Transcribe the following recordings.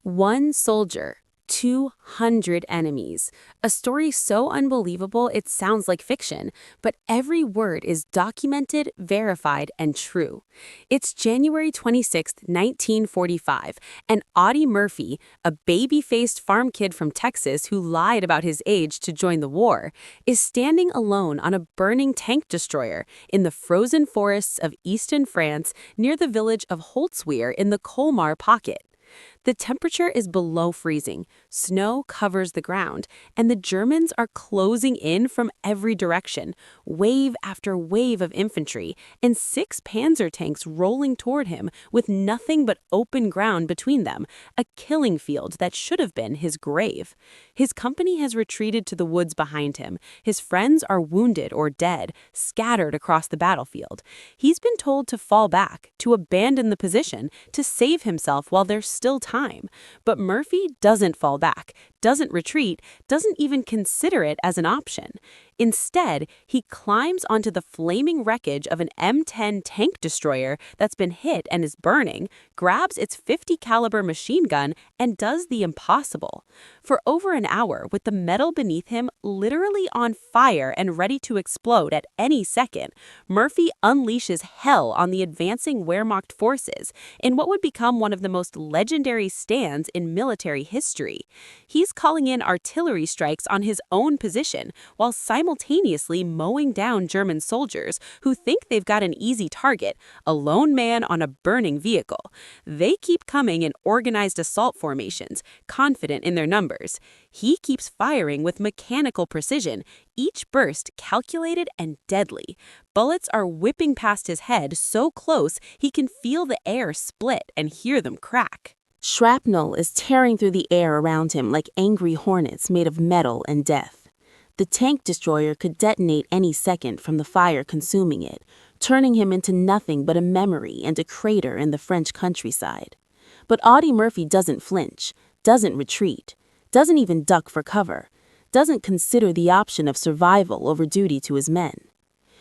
One soldier, 200 enemies. A story so unbelievable it sounds like fiction, but every word is documented, verified, and true. It's January 26, 1945, and Audie Murphy, a baby-faced farm kid from Texas who lied about his age to join the war, is standing alone on a burning tank destroyer in the frozen forests of eastern France near the village of Holtzwihr in the Colmar Pocket. The temperature is below freezing, snow covers the ground, and the Germans are closing in from every direction, wave after wave of infantry, and 6 Panzer tanks rolling toward him with nothing but open ground between them, a killing field that should have been his grave. His company has retreated to the woods behind him. His friends are wounded or dead, scattered across the battlefield. He's been told to fall back, to abandon the position, to save himself while there's still time. But Murphy doesn't fall back, doesn't retreat, doesn't even consider it as an option. Instead, he climbs onto the flaming wreckage of an M10 tank destroyer that's been hit and is burning, grabs its 50 caliber machine gun, and does the impossible. For over an hour, with the metal beneath him literally on fire and ready to explode at any second, Murphy unleashes hell on the advancing Wehrmacht forces in what would become one of the most legendary stands in military history. He's calling in artillery strikes on his own position while simultaneously mowing down German soldiers who think they've got an easy target, a lone man on a burning vehicle. They keep coming in organized assault formations, confident in their numbers. He keeps firing with mechanical precision, each burst calculated and deadly. Bullets are whipping past his head so close he can feel the air split and hear them crack. Shrapnel is tearing through the air around him like angry hornets made of metal and death. The tank destroyer could detonate any second from the fire consuming it, turning him into nothing but a memory and a crater in the French countryside. But Audie Murphy doesn't flinch, doesn't retreat, doesn't even duck for cover, doesn't consider the option of survival over duty to his men.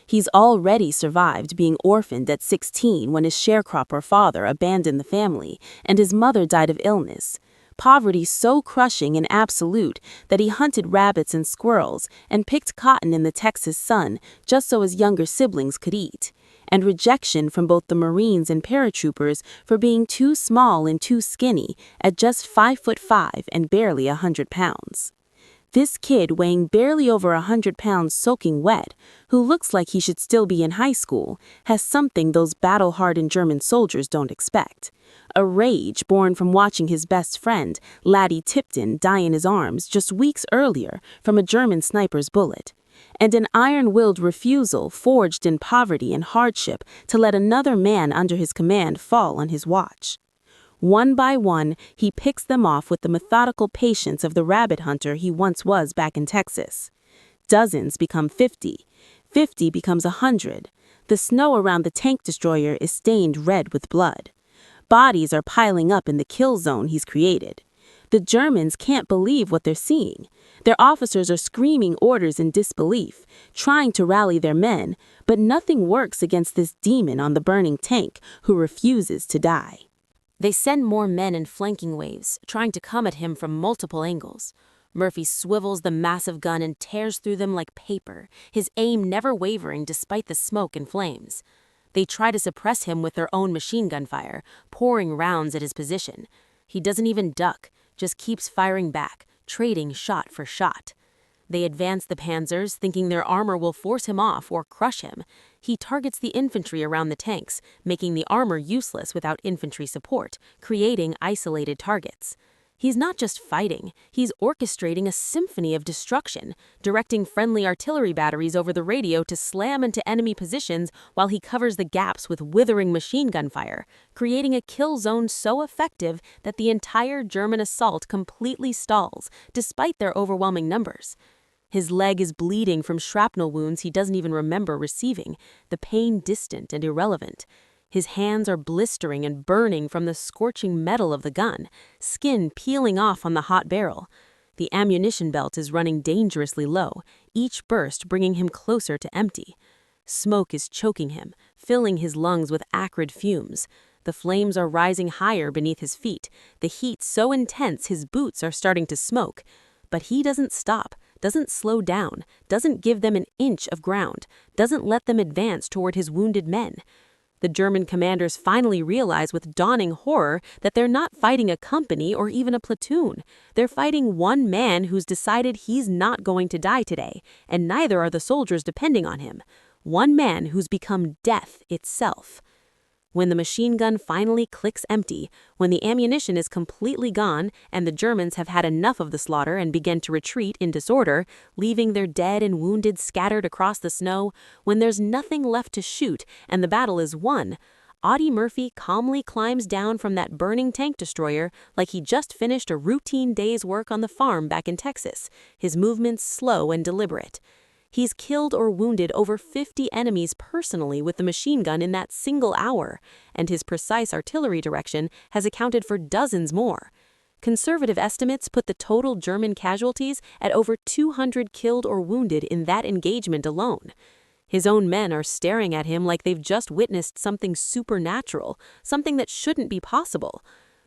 He's already survived being orphaned at 16 when his sharecropper father abandoned the family and his mother died of illness. Poverty so crushing and absolute that he hunted rabbits and squirrels and picked cotton in the Texas sun just so his younger siblings could eat. And rejection from both the Marines and paratroopers for being too small and too skinny at just 5'5" and barely 100 pounds. This kid weighing barely over 100 pounds soaking wet, who looks like he should still be in high school, has something those battle-hardened German soldiers don't expect. A rage born from watching his best friend, Laddie Tipton, die in his arms just weeks earlier from a German sniper's bullet. And an iron-willed refusal forged in poverty and hardship to let another man under his command fall on his watch. One by one, he picks them off with the methodical patience of the rabbit hunter he once was back in Texas. Dozens become 50. 50 becomes 100. The snow around the tank destroyer is stained red with blood. Bodies are piling up in the kill zone he's created. The Germans can't believe what they're seeing. Their officers are screaming orders in disbelief, trying to rally their men, but nothing works against this demon on the burning tank who refuses to die. They send more men in flanking waves, trying to come at him from multiple angles. Murphy swivels the massive gun and tears through them like paper, his aim never wavering despite the smoke and flames. They try to suppress him with their own machine gun fire, pouring rounds at his position. He doesn't even duck, just keeps firing back, trading shot for shot. They advance the panzers, thinking their armor will force him off or crush him. He targets the infantry around the tanks, making the armor useless without infantry support, creating isolated targets. He's not just fighting, he's orchestrating a symphony of destruction, directing friendly artillery batteries over the radio to slam into enemy positions while he covers the gaps with withering machine gun fire, creating a kill zone so effective that the entire German assault completely stalls, despite their overwhelming numbers. His leg is bleeding from shrapnel wounds he doesn't even remember receiving, the pain distant and irrelevant. His hands are blistering and burning from the scorching metal of the gun, skin peeling off on the hot barrel. The ammunition belt is running dangerously low, each burst bringing him closer to empty. Smoke is choking him, filling his lungs with acrid fumes. The flames are rising higher beneath his feet, the heat so intense his boots are starting to smoke. But he doesn't stop, doesn't slow down, doesn't give them an inch of ground, doesn't let them advance toward his wounded men. The German commanders finally realize with dawning horror that they're not fighting a company or even a platoon. They're fighting one man who's decided he's not going to die today, and neither are the soldiers depending on him. One man who's become death itself. When the machine gun finally clicks empty, when the ammunition is completely gone and the Germans have had enough of the slaughter and begin to retreat in disorder, leaving their dead and wounded scattered across the snow, when there's nothing left to shoot and the battle is won, Audie Murphy calmly climbs down from that burning tank destroyer like he just finished a routine day's work on the farm back in Texas, his movements slow and deliberate. He's killed or wounded over 50 enemies personally with the machine gun in that single hour, and his precise artillery direction has accounted for dozens more. Conservative estimates put the total German casualties at over 200 killed or wounded in that engagement alone. His own men are staring at him like they've just witnessed something supernatural, something that shouldn't be possible.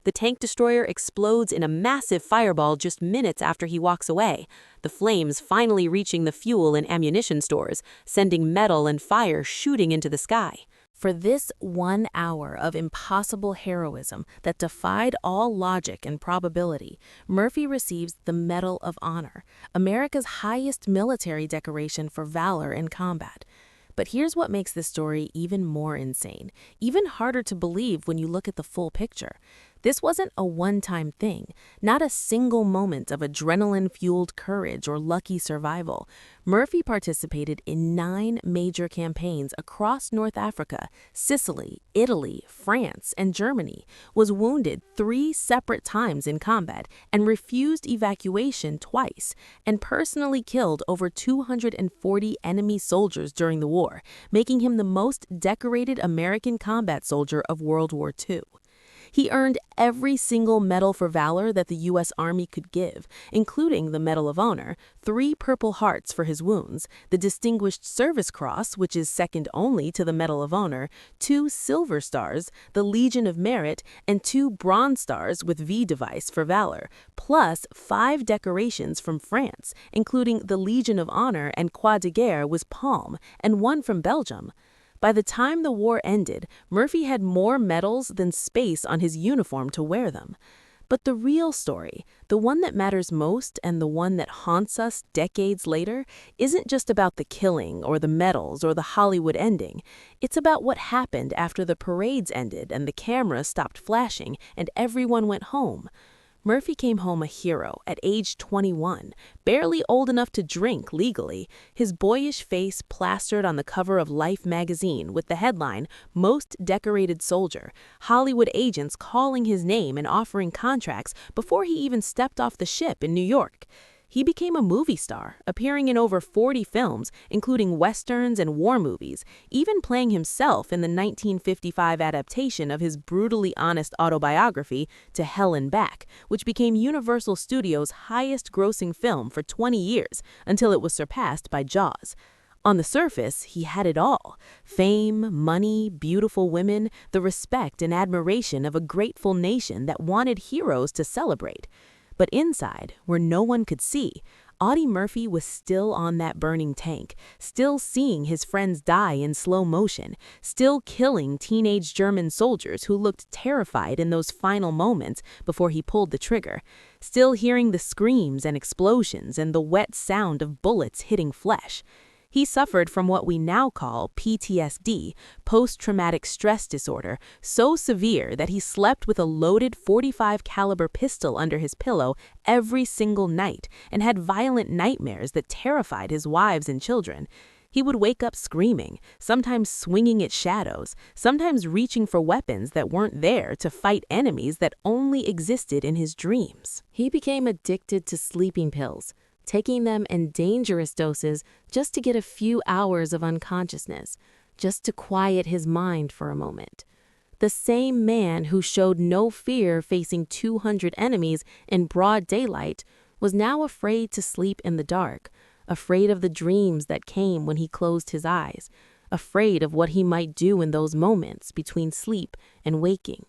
The tank destroyer explodes in a massive fireball just minutes after he walks away, the flames finally reaching the fuel and ammunition stores, sending metal and fire shooting into the sky. For this 1 hour of impossible heroism that defied all logic and probability, Murphy receives the Medal of Honor, America's highest military decoration for valor in combat. But here's what makes this story even more insane, even harder to believe when you look at the full picture. This wasn't a one-time thing, not a single moment of adrenaline-fueled courage or lucky survival. Murphy participated in 9 major campaigns across North Africa, Sicily, Italy, France, and Germany, was wounded 3 separate times in combat, and refused evacuation twice, and personally killed over 240 enemy soldiers during the war, making him the most decorated American combat soldier of World War II. He earned every single medal for valor that the U.S. Army could give, including the Medal of Honor, 3 Purple Hearts for his wounds, the Distinguished Service Cross, which is second only to the Medal of Honor, 2 Silver Stars, the Legion of Merit, and 2 Bronze Stars with V device for valor, plus 5 decorations from France, including the Legion of Honor and Croix de Guerre with Palm, and 1 from Belgium. By the time the war ended, Murphy had more medals than space on his uniform to wear them. But the real story, the one that matters most and the one that haunts us decades later, isn't just about the killing or the medals or the Hollywood ending. It's about what happened after the parades ended and the camera stopped flashing and everyone went home. Murphy came home a hero at age 21, barely old enough to drink legally, his boyish face plastered on the cover of Life magazine with the headline, "Most Decorated Soldier," Hollywood agents calling his name and offering contracts before he even stepped off the ship in New York. He became a movie star, appearing in over 40 films, including westerns and war movies, even playing himself in the 1955 adaptation of his brutally honest autobiography, To Hell and Back, which became Universal Studios' highest-grossing film for 20 years, until it was surpassed by Jaws. On the surface, he had it all: fame, money, beautiful women, the respect and admiration of a grateful nation that wanted heroes to celebrate. But inside, where no one could see, Audie Murphy was still on that burning tank, still seeing his friends die in slow motion, still killing teenage German soldiers who looked terrified in those final moments before he pulled the trigger, still hearing the screams and explosions and the wet sound of bullets hitting flesh. He suffered from what we now call PTSD, post-traumatic stress disorder, so severe that he slept with a loaded .45 caliber pistol under his pillow every single night and had violent nightmares that terrified his wives and children. He would wake up screaming, sometimes swinging at shadows, sometimes reaching for weapons that weren't there to fight enemies that only existed in his dreams. He became addicted to sleeping pills, taking them in dangerous doses just to get a few hours of unconsciousness, just to quiet his mind for a moment. The same man who showed no fear facing 200 enemies in broad daylight was now afraid to sleep in the dark, afraid of the dreams that came when he closed his eyes, afraid of what he might do in those moments between sleep and waking.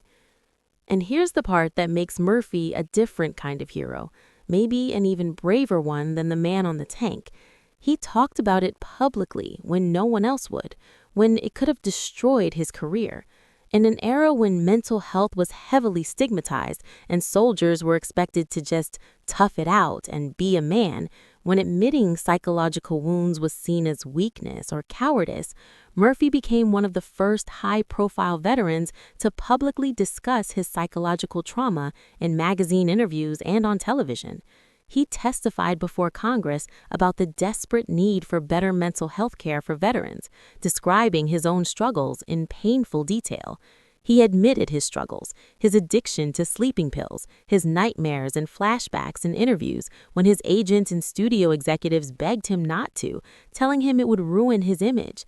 And here's the part that makes Murphy a different kind of hero, maybe an even braver one than the man on the tank. He talked about it publicly when no one else would, when it could have destroyed his career. In an era when mental health was heavily stigmatized and soldiers were expected to just tough it out and be a man, when admitting psychological wounds was seen as weakness or cowardice, Murphy became one of the first high-profile veterans to publicly discuss his psychological trauma in magazine interviews and on television. He testified before Congress about the desperate need for better mental health care for veterans, describing his own struggles in painful detail. He admitted his struggles, his addiction to sleeping pills, his nightmares and flashbacks in interviews when his agents and studio executives begged him not to, telling him it would ruin his image.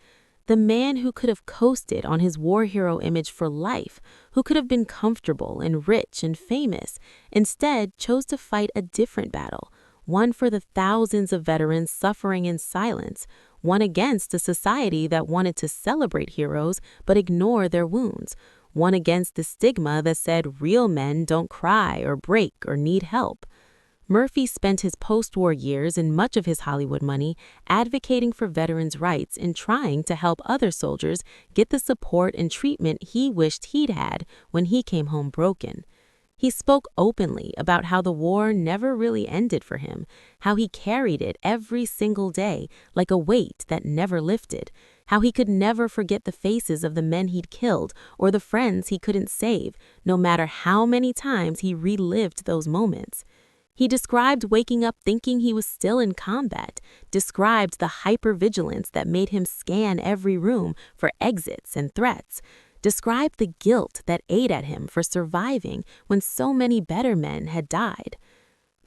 The man who could have coasted on his war hero image for life, who could have been comfortable and rich and famous, instead chose to fight a different battle, one for the thousands of veterans suffering in silence, one against a society that wanted to celebrate heroes but ignore their wounds, one against the stigma that said real men don't cry or break or need help. Murphy spent his post-war years and much of his Hollywood money advocating for veterans' rights and trying to help other soldiers get the support and treatment he wished he'd had when he came home broken. He spoke openly about how the war never really ended for him, how he carried it every single day like a weight that never lifted, how he could never forget the faces of the men he'd killed or the friends he couldn't save, no matter how many times he relived those moments. He described waking up thinking he was still in combat, described the hypervigilance that made him scan every room for exits and threats, described the guilt that ate at him for surviving when so many better men had died.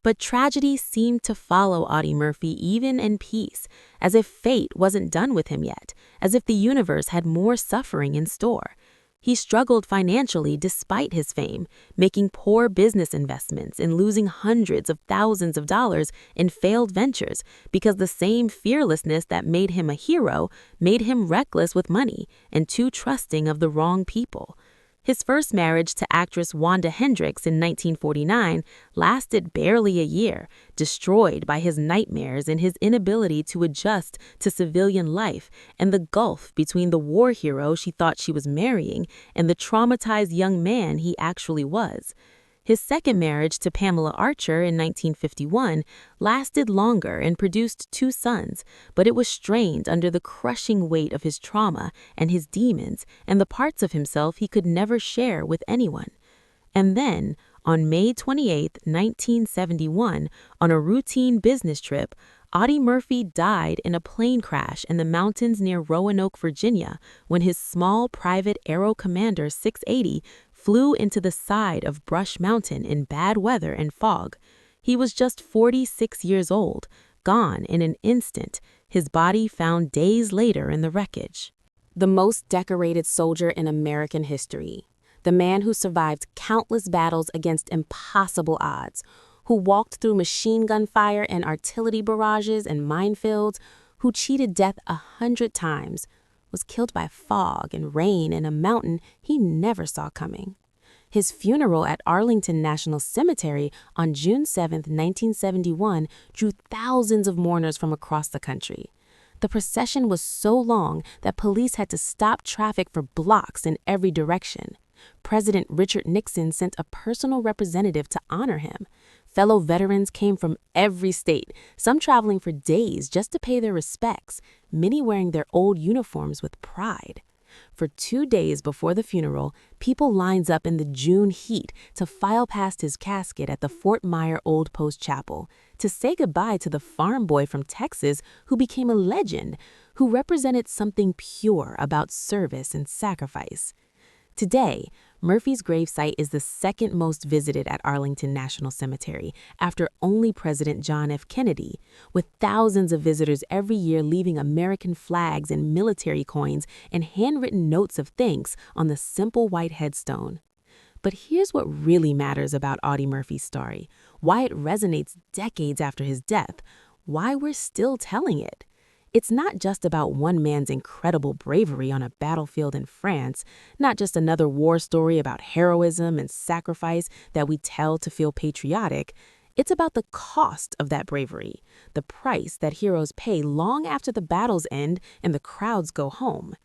But tragedy seemed to follow Audie Murphy even in peace, as if fate wasn't done with him yet, as if the universe had more suffering in store. He struggled financially despite his fame, making poor business investments and losing hundreds of thousands of dollars in failed ventures because the same fearlessness that made him a hero made him reckless with money and too trusting of the wrong people. His first marriage to actress Wanda Hendricks in 1949 lasted barely a year, destroyed by his nightmares and his inability to adjust to civilian life and the gulf between the war hero she thought she was marrying and the traumatized young man he actually was. His second marriage to Pamela Archer in 1951 lasted longer and produced 2 sons, but it was strained under the crushing weight of his trauma and his demons and the parts of himself he could never share with anyone. And then, on May 28, 1971, on a routine business trip, Audie Murphy died in a plane crash in the mountains near Roanoke, Virginia, when his small private Aero Commander 680 flew into the side of Brush Mountain in bad weather and fog. He was just 46 years old, gone in an instant, his body found days later in the wreckage. The most decorated soldier in American history. The man who survived countless battles against impossible odds, who walked through machine gun fire and artillery barrages and minefields, who cheated death 100 times, was killed by fog and rain in a mountain he never saw coming. His funeral at Arlington National Cemetery on June 7, 1971, drew thousands of mourners from across the country. The procession was so long that police had to stop traffic for blocks in every direction. President Richard Nixon sent a personal representative to honor him. Fellow veterans came from every state, some traveling for days just to pay their respects, many wearing their old uniforms with pride. For 2 days before the funeral, people lined up in the June heat to file past his casket at the Fort Myer Old Post Chapel, to say goodbye to the farm boy from Texas who became a legend, who represented something pure about service and sacrifice. Today, Murphy's gravesite is the second most visited at Arlington National Cemetery, after only President John F. Kennedy, with thousands of visitors every year leaving American flags and military coins and handwritten notes of thanks on the simple white headstone. But here's what really matters about Audie Murphy's story, why it resonates decades after his death, why we're still telling it. It's not just about one man's incredible bravery on a battlefield in France, not just another war story about heroism and sacrifice that we tell to feel patriotic. It's about the cost of that bravery, the price that heroes pay long after the battles end and the crowds go home.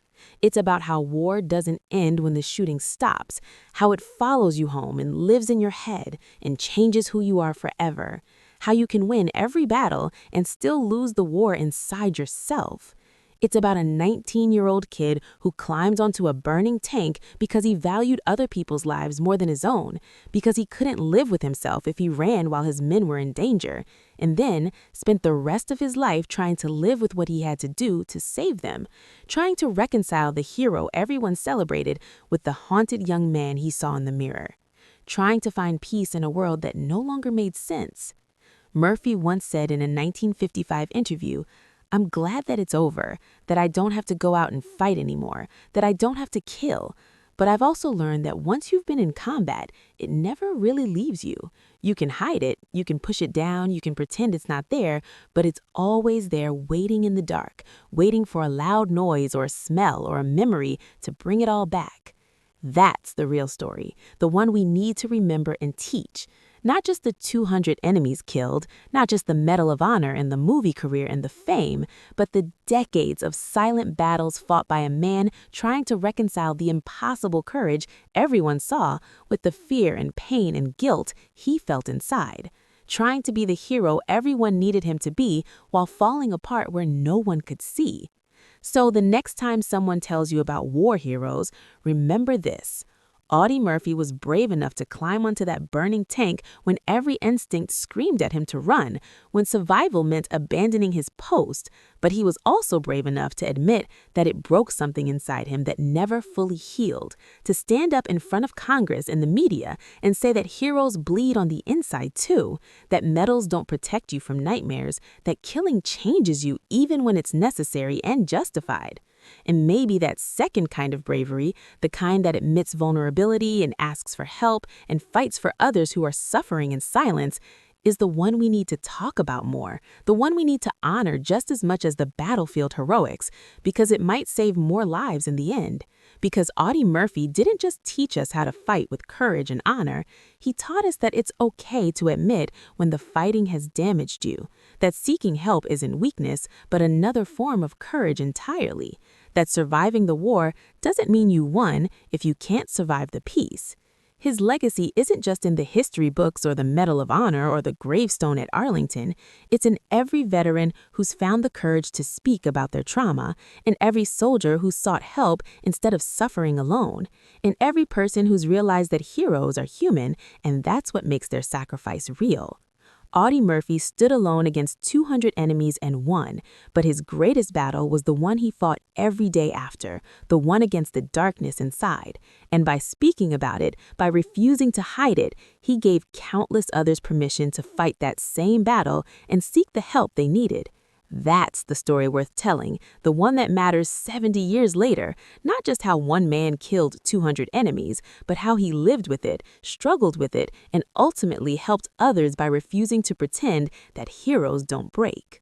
It's about how war doesn't end when the shooting stops, how it follows you home and lives in your head and changes who you are forever, how you can win every battle and still lose the war inside yourself. It's about a 19-year-old kid who climbed onto a burning tank because he valued other people's lives more than his own, because he couldn't live with himself if he ran while his men were in danger, and then spent the rest of his life trying to live with what he had to do to save them, trying to reconcile the hero everyone celebrated with the haunted young man he saw in the mirror, trying to find peace in a world that no longer made sense. Murphy once said in a 1955 interview, "I'm glad that it's over, that I don't have to go out and fight anymore, that I don't have to kill. But I've also learned that once you've been in combat, it never really leaves you. You can hide it, you can push it down, you can pretend it's not there, but it's always there waiting in the dark, waiting for a loud noise or a smell or a memory to bring it all back." That's the real story, the one we need to remember and teach. Not just the 200 enemies killed, not just the Medal of Honor and the movie career and the fame, but the decades of silent battles fought by a man trying to reconcile the impossible courage everyone saw with the fear and pain and guilt he felt inside, trying to be the hero everyone needed him to be while falling apart where no one could see. So the next time someone tells you about war heroes, remember this. Audie Murphy was brave enough to climb onto that burning tank when every instinct screamed at him to run, when survival meant abandoning his post, but he was also brave enough to admit that it broke something inside him that never fully healed, to stand up in front of Congress and the media and say that heroes bleed on the inside too, that medals don't protect you from nightmares, that killing changes you even when it's necessary and justified. And maybe that second kind of bravery, the kind that admits vulnerability and asks for help and fights for others who are suffering in silence, is the one we need to talk about more, the one we need to honor just as much as the battlefield heroics, because it might save more lives in the end. Because Audie Murphy didn't just teach us how to fight with courage and honor, he taught us that it's okay to admit when the fighting has damaged you, that seeking help isn't weakness, but another form of courage entirely, that surviving the war doesn't mean you won if you can't survive the peace. His legacy isn't just in the history books or the Medal of Honor or the gravestone at Arlington. It's in every veteran who's found the courage to speak about their trauma, in every soldier who sought help instead of suffering alone, in every person who's realized that heroes are human, and that's what makes their sacrifice real. Audie Murphy stood alone against 200 enemies and won, but his greatest battle was the one he fought every day after, the one against the darkness inside. And by speaking about it, by refusing to hide it, he gave countless others permission to fight that same battle and seek the help they needed. That's the story worth telling, the one that matters 70 years later, not just how one man killed 200 enemies, but how he lived with it, struggled with it, and ultimately helped others by refusing to pretend that heroes don't break.